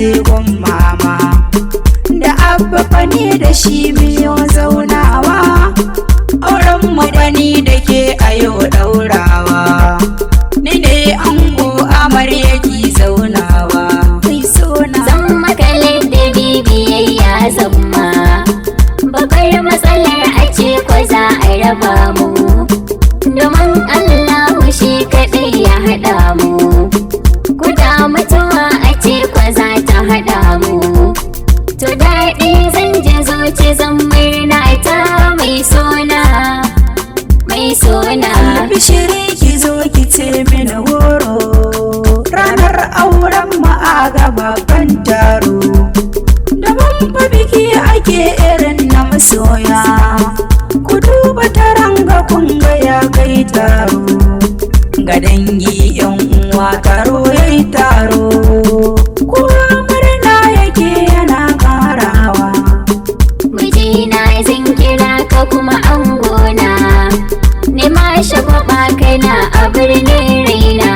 je gun mama da abba fani da shi biyo zaunawa, auren mu da ni da ke a yau daurawa, ni ne ango amarya ki zaunawa. Kai sona zan maka ladabi biyayya zamma, babbar matsalar a ce ko za a raba mu, domin Allahu shi kaɗai ya haɗa mu, kuda mutuwa a ce ko za ta haɗa mu, to daɗi zan je zuci zan murna ta mai sona mai sona. Bishiri ki zo ki ce mini horo, ranar auren mu a babban taro, da babba biki ake irin na masoya, ku duba taranga kun ga ya kai taro, ga dangi yan uwa taro yayi taro, kowa murna yake yana karawa. Mijina zan kira ka kuma angona, ne ma shagwaba kaina a birnin raina,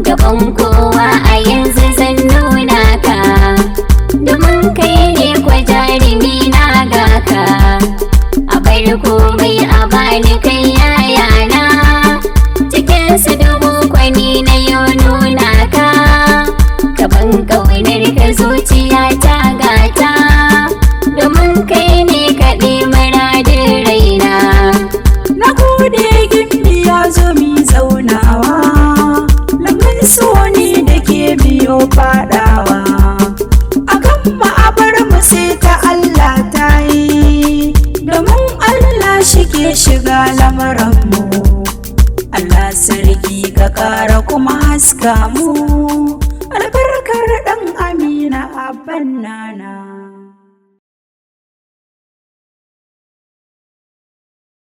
gaban kowa a yanzu zan nuna ka, domin kai ne kwa jarumi na ga ka, a bar komai a bani kai yayana, cikin su dubu kwani na yau nuna ka, gaban ƙaunar ka zuciya ta gata, domin kai ne kaɗai muradin raina. Na gode gimbi ya zo mi zaunawa, lamun so ni da ke biyo fadawa, a kan ma'abar mu sai ta Allah ta yi, domin Allah shi ke shiga lamarin mu, Allah sarki ka ƙara kuma haska mu, albarkar ɗan Amina abban nana.